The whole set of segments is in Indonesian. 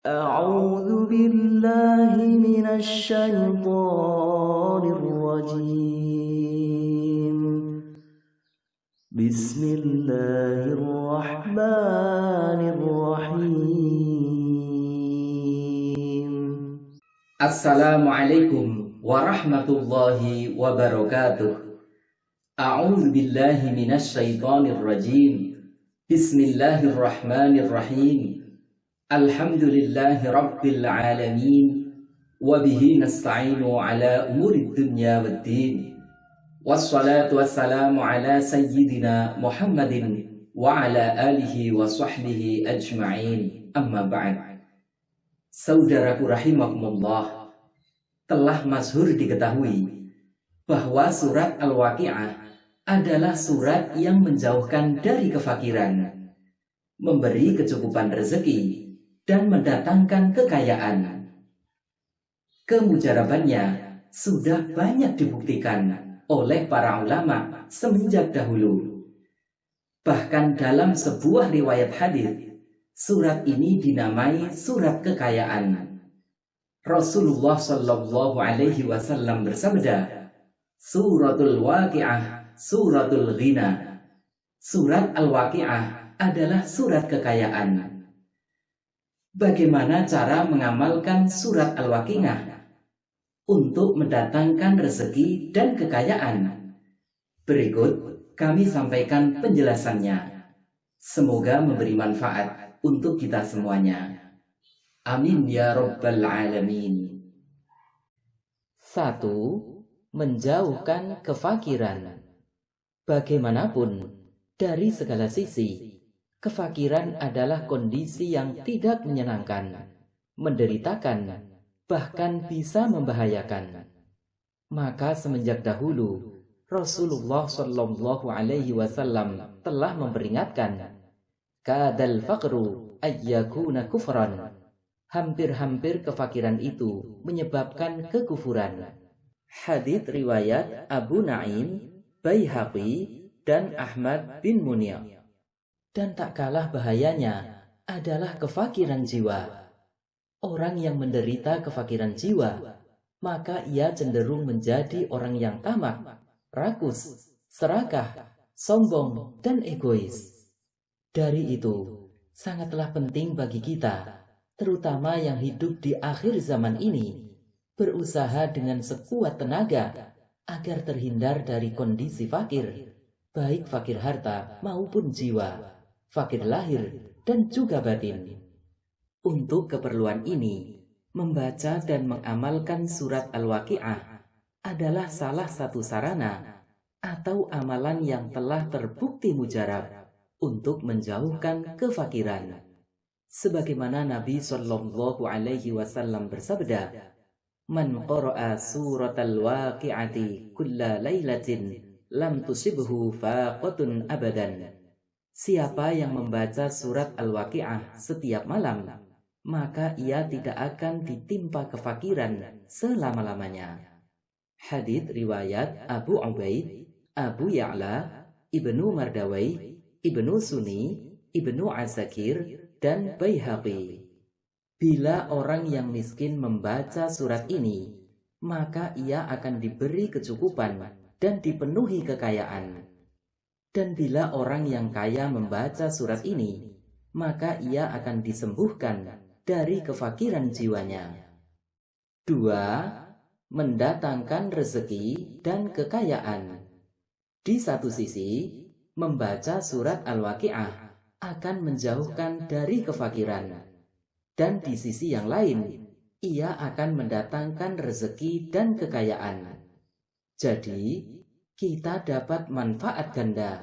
أعوذ بالله من الشيطان الرجيم. بسم الله الرحمن الرحيم. Assalamualaikum warahmatullahi wabarakatuh. A'udzu billahi minasyaitonir rajim. Bismillahirrahmanirrahim. Alhamdulillahi rabbil alamin. Wa bihi nasta'inu ala umurid dunya waddin. Wassalatu wassalamu ala sayyidina Muhammadin wa ala alihi wa sahbihi ajma'in. Amma ba'd. Saudaraku rahimakumullah, telah masyhur diketahui bahwa surat Al-Waqi'ah adalah surat yang menjauhkan dari kefakiran, memberi kecukupan rezeki, dan mendatangkan kekayaan. Kemujarabannya sudah banyak dibuktikan oleh para ulama semenjak dahulu. Bahkan dalam sebuah riwayat hadis, surat ini dinamai surat kekayaan. Rasulullah Shallallahu Alaihi Wasallam bersabda, Suratul Waqi'ah, Suratul Ghina. Surat Al-Waqi'ah adalah surat kekayaan. Bagaimana cara mengamalkan surat Al-Waqi'ah untuk mendatangkan rezeki dan kekayaan? Berikut kami sampaikan penjelasannya. Semoga memberi manfaat untuk kita semuanya. Amin ya rabbal alamin. 1. Menjauhkan kefakiran. Bagaimanapun, dari segala sisi, kefakiran adalah kondisi yang tidak menyenangkan, menderitakan, bahkan bisa membahayakan. Maka semenjak dahulu, Rasulullah Shallallahu Alaihi Wasallam telah memperingatkan, kadal faqru ayyakuna kufran. Hampir-hampir kefakiran itu menyebabkan kekufuran. Hadits riwayat Abu Naim, Baihaqi, dan Ahmad bin Munir. Dan tak kalah bahayanya adalah kefakiran jiwa. Orang yang menderita kefakiran jiwa, maka ia cenderung menjadi orang yang tamak, rakus, serakah, sombong, dan egois. Dari itu, sangatlah penting bagi kita, terutama yang hidup di akhir zaman ini, berusaha dengan sekuat tenaga agar terhindar dari kondisi fakir, baik fakir harta maupun jiwa, fakir lahir dan juga batin. Untuk keperluan ini, membaca dan mengamalkan surat Al-Waqi'ah adalah salah satu sarana atau amalan yang telah terbukti mujarab untuk menjauhkan kefakiran. Sebagaimana Nabi Shallallahu Alaihi Wasallam bersabda, "Man qara'a suratal waqi'ati kulla lailatin lam tusibhu faqatun abadan." Siapa yang membaca surat Al-Waqi'ah setiap malam, maka ia tidak akan ditimpa kefakiran selama-lamanya. Hadits riwayat Abu Ubaid, Abu Ya'la, Ibnu Mardawai, Ibnu Sunni, Ibnu Asakir, dan Baihaqi. Bila orang yang miskin membaca surat ini, maka ia akan diberi kecukupan dan dipenuhi kekayaan. Dan bila orang yang kaya membaca surat ini, maka ia akan disembuhkan dari kefakiran jiwanya. 2. Mendatangkan rezeki dan kekayaan. Di satu sisi, membaca surat Al-Waqi'ah akan menjauhkan dari kefakiran. Dan di sisi yang lain, ia akan mendatangkan rezeki dan kekayaan. Jadi, kita dapat manfaat ganda.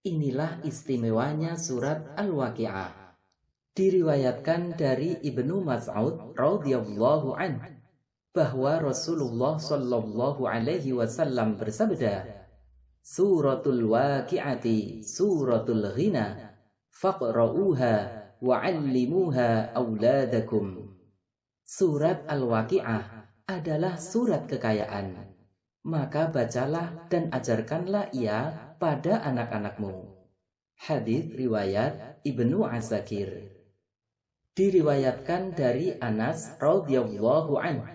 Inilah istimewanya surat Al-Waqi'ah. Diriwayatkan dari Ibnu Mas'ud radhiyallahu anhu bahwa Rasulullah Shallallahu Alaihi Wasallam bersabda, Suratul Waqi'ati Suratul Ghina. Faqra'uha wa'allimuha auladakum. Surat Al-Waqi'ah adalah surat kekayaan. Maka bacalah dan ajarkanlah ia pada anak-anakmu. Hadits riwayat Ibnu Asakir. Diriwayatkan dari Anas radhiyallahu anhu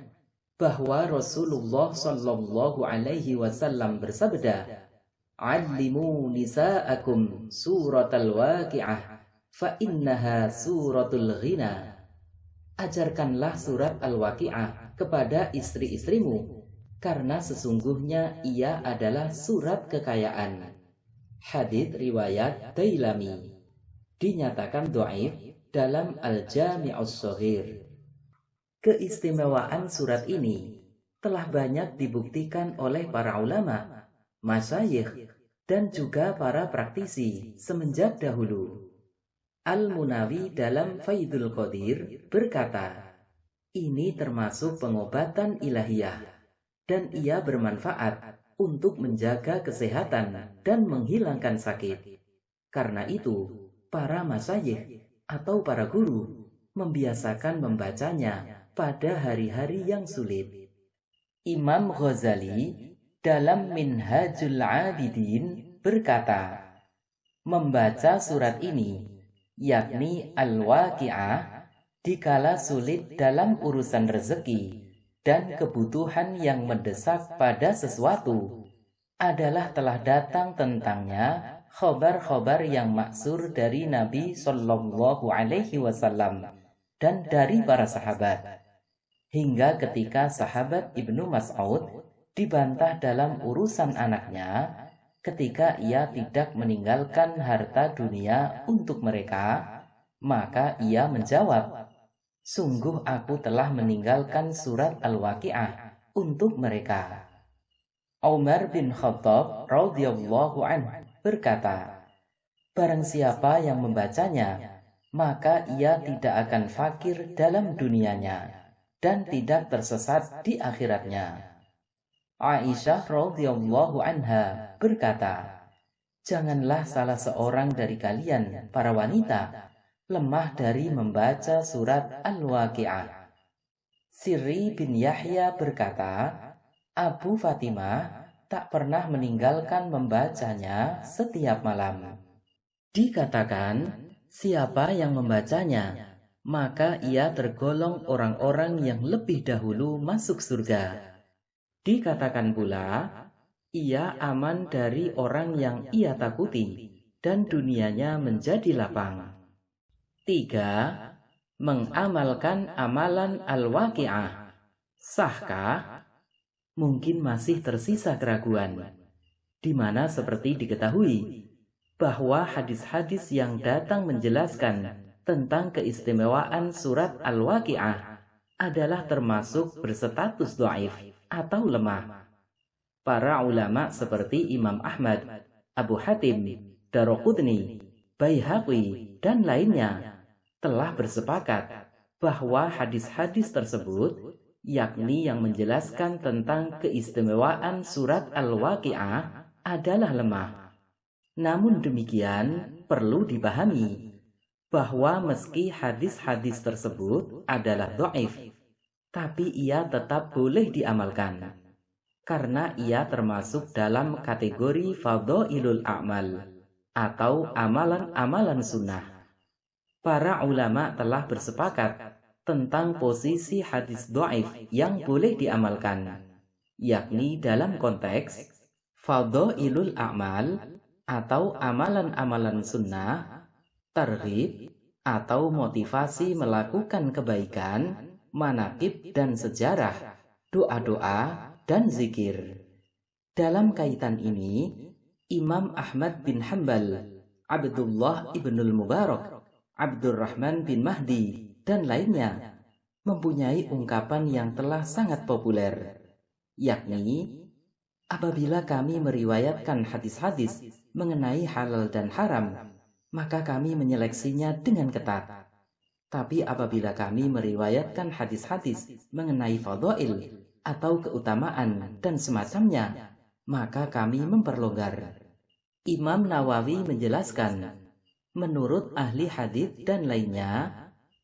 bahwa Rasulullah shallallahu alaihi wasallam bersabda, "Allimu nisa'akum suratal waqi'ah fa innaha suratul ghina." Ajarkanlah surat Al-Waqi'ah kepada istri-istrimu, karena sesungguhnya ia adalah surat kekayaan. Hadits riwayat Dailami. Dinyatakan dhaif dalam Al-Jami'us Shaghir. Keistimewaan surat ini telah banyak dibuktikan oleh para ulama, masyayikh, dan juga para praktisi semenjak dahulu. Al-Munawi dalam Faidul Qadir berkata, ini termasuk pengobatan ilahiyah, dan ia bermanfaat untuk menjaga kesehatan dan menghilangkan sakit. Karena itu, para masyayikh atau para guru membiasakan membacanya pada hari-hari yang sulit. Imam Ghazali dalam Minhajul Abidin berkata, membaca surat ini, yakni Al-Waqi'ah, dikala sulit dalam urusan rezeki dan kebutuhan yang mendesak pada sesuatu, adalah telah datang tentangnya khobar-khobar yang maksur dari Nabi Shallallahu Alaihi Wasallam dan dari para sahabat. Hingga ketika sahabat Ibnu Mas'ud dibantah dalam urusan anaknya, ketika ia tidak meninggalkan harta dunia untuk mereka, maka ia menjawab, sungguh aku telah meninggalkan surat Al-Waqi'ah untuk mereka. Umar bin Khattab radhiyallahu anhu berkata, barang siapa yang membacanya, maka ia tidak akan fakir dalam dunianya dan tidak tersesat di akhiratnya. Aisyah radhiyallahu anha berkata, janganlah salah seorang dari kalian, para wanita, lemah dari membaca surat Al-Waqi'ah. Sirri bin Yahya berkata, Abu Fatimah tak pernah meninggalkan membacanya setiap malam. Dikatakan, siapa yang membacanya, maka ia tergolong orang-orang yang lebih dahulu masuk surga. Dikatakan pula, ia aman dari orang yang ia takuti, dan dunianya menjadi lapang. 3. Mengamalkan amalan Al-Waqi'ah. Sahkah? Mungkin masih tersisa keraguan, di mana seperti diketahui bahwa hadis-hadis yang datang menjelaskan tentang keistimewaan surat Al-Waqi'ah adalah termasuk berstatus dhaif atau lemah. Para ulama seperti Imam Ahmad, Abu Hatim, Daroqutni, Baihaqi, dan lainnya telah bersepakat bahwa hadis-hadis tersebut, yakni yang menjelaskan tentang keistimewaan surat Al-Waqi'ah, adalah lemah. Namun demikian, perlu dipahami bahwa meski hadis-hadis tersebut adalah dhaif, tapi ia tetap boleh diamalkan, karena ia termasuk dalam kategori fadhailul a'mal atau amalan-amalan sunnah. Para ulama telah bersepakat tentang posisi hadis dhaif yang boleh diamalkan, yakni dalam konteks fadhailul a'mal atau amalan-amalan sunnah, targhib atau motivasi melakukan kebaikan, manaqib dan sejarah, doa-doa dan zikir. Dalam kaitan ini, Imam Ahmad bin Hanbal, Abdullah ibnul Mubarak, Abdurrahman bin Mahdi, dan lainnya mempunyai ungkapan yang telah sangat populer, yakni, apabila kami meriwayatkan hadis-hadis mengenai halal dan haram, maka kami menyeleksinya dengan ketat. Tapi apabila kami meriwayatkan hadis-hadis mengenai fadhail atau keutamaan dan semacamnya, maka kami memperlonggar. Imam Nawawi menjelaskan, menurut ahli hadis dan lainnya,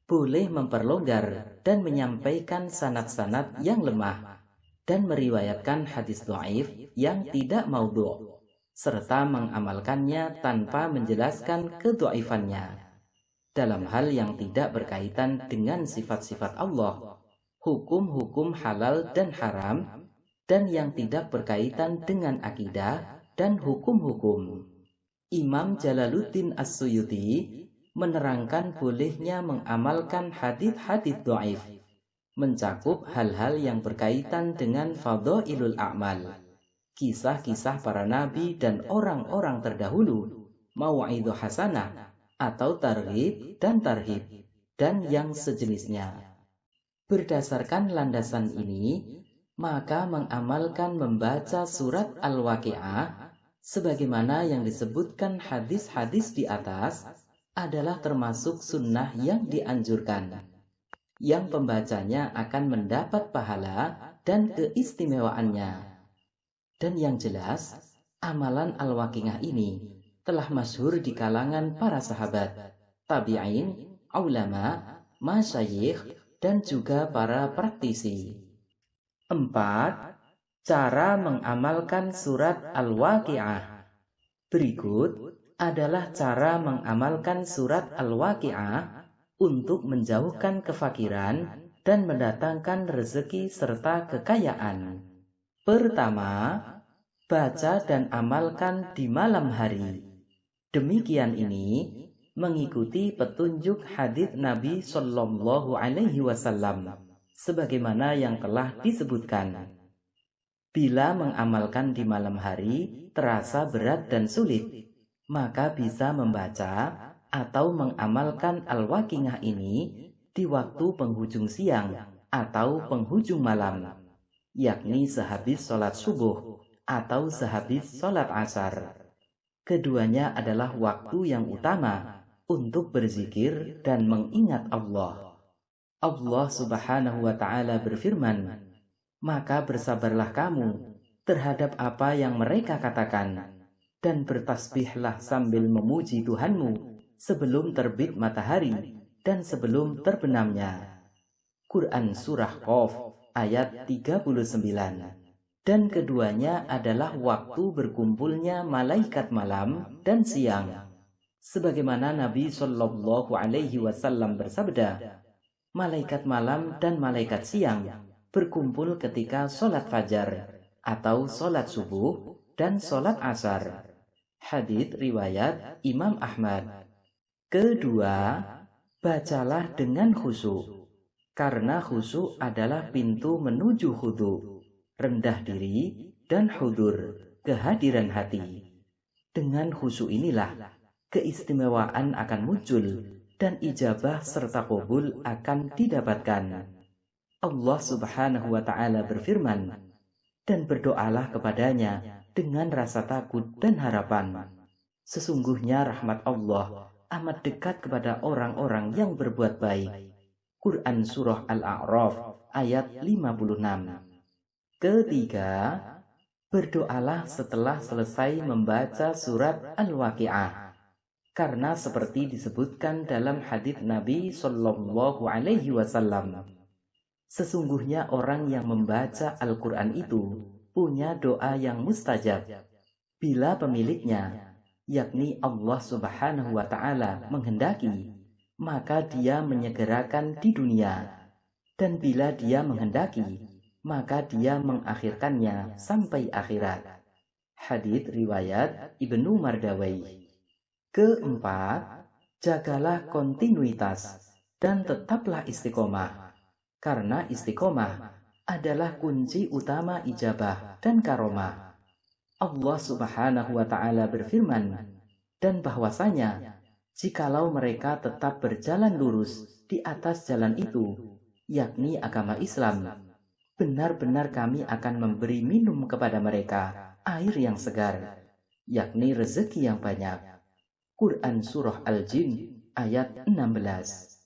boleh memperlonggar dan menyampaikan sanad-sanad yang lemah dan meriwayatkan hadis dhaif yang tidak maudhu', serta mengamalkannya tanpa menjelaskan kedhaifannya. dalam hal yang tidak berkaitan dengan sifat-sifat Allah, hukum-hukum halal dan haram, dan yang tidak berkaitan dengan akidah dan hukum-hukum. Imam Jalaluddin As-Suyuti menerangkan bolehnya mengamalkan hadits-hadits dhaif, mencakup hal-hal yang berkaitan dengan fadhailul a'mal, kisah-kisah para nabi dan orang-orang terdahulu, mau'idhah hasanah atau targhib dan tarhib, dan yang sejenisnya. Berdasarkan landasan ini, maka mengamalkan membaca surat Al-Waqi'ah sebagaimana yang disebutkan hadis-hadis di atas adalah termasuk sunnah yang dianjurkan, yang pembacanya akan mendapat pahala dan keistimewaannya. Dan yang jelas, amalan Al-Waqi'ah ini telah masyhur di kalangan para sahabat, tabi'in, ulama, masyayikh, dan juga para praktisi. 4. Cara mengamalkan surat Al-Waqi'ah. Berikut adalah cara mengamalkan surat Al-Waqi'ah untuk menjauhkan kefakiran dan mendatangkan rezeki serta kekayaan. Pertama, baca dan amalkan di malam hari. Demikian ini mengikuti petunjuk hadits Nabi Shallallahu Alaihi Wasallam sebagaimana yang telah disebutkan. Bila mengamalkan di malam hari terasa berat dan sulit, maka bisa membaca atau mengamalkan Al-Waqi'ah ini di waktu penghujung siang atau penghujung malam, yakni sehabis sholat subuh atau sehabis sholat asar. Keduanya adalah waktu yang utama untuk berzikir dan mengingat Allah. Allah Subhanahu wa Ta'ala berfirman, "Maka bersabarlah kamu terhadap apa yang mereka katakan, dan bertasbihlah sambil memuji Tuhanmu sebelum terbit matahari dan sebelum terbenamnya." Quran Surah Qaf ayat 39. Dan keduanya adalah waktu berkumpulnya malaikat malam dan siang. Sebagaimana Nabi Shallallahu Alaihi Wasallam bersabda, malaikat malam dan malaikat siang berkumpul ketika sholat fajar atau sholat subuh dan sholat asar. Hadits riwayat Imam Ahmad. Kedua, bacalah dengan khusyuk, karena khusyuk adalah pintu menuju khudu, rendah diri, dan hudur, kehadiran hati. Dengan khusyuk inilah keistimewaan akan muncul dan ijabah serta qabul akan didapatkan. Allah Subhanahu wa Ta'ala berfirman, "Dan berdoalah kepadanya dengan rasa takut dan harapan. Sesungguhnya rahmat Allah amat dekat kepada orang-orang yang berbuat baik." Quran Surah Al-A'raf ayat 56. Ketiga, berdoalah setelah selesai membaca surat Al-Waqi'ah, karena seperti disebutkan dalam hadits Nabi Shallallahu Alaihi Wasallam, sesungguhnya orang yang membaca Al-Quran itu punya doa yang mustajab bila pemiliknya, yakni Allah Subhanahu wa Ta'ala, menghendaki, maka dia menyegerakan di dunia, dan bila dia menghendaki, maka dia mengakhirkannya sampai akhirat. Hadits riwayat Ibnu Mardawai. Keempat, jagalah kontinuitas dan tetaplah istiqomah, karena istiqomah adalah kunci utama ijabah dan karomah. Allah Subhanahu wa Ta'ala berfirman, "Dan bahwasanya jikalau mereka tetap berjalan lurus di atas jalan itu, yakni agama Islam, benar-benar kami akan memberi minum kepada mereka air yang segar, yakni rezeki yang banyak." Quran Surah Al-Jin ayat 16.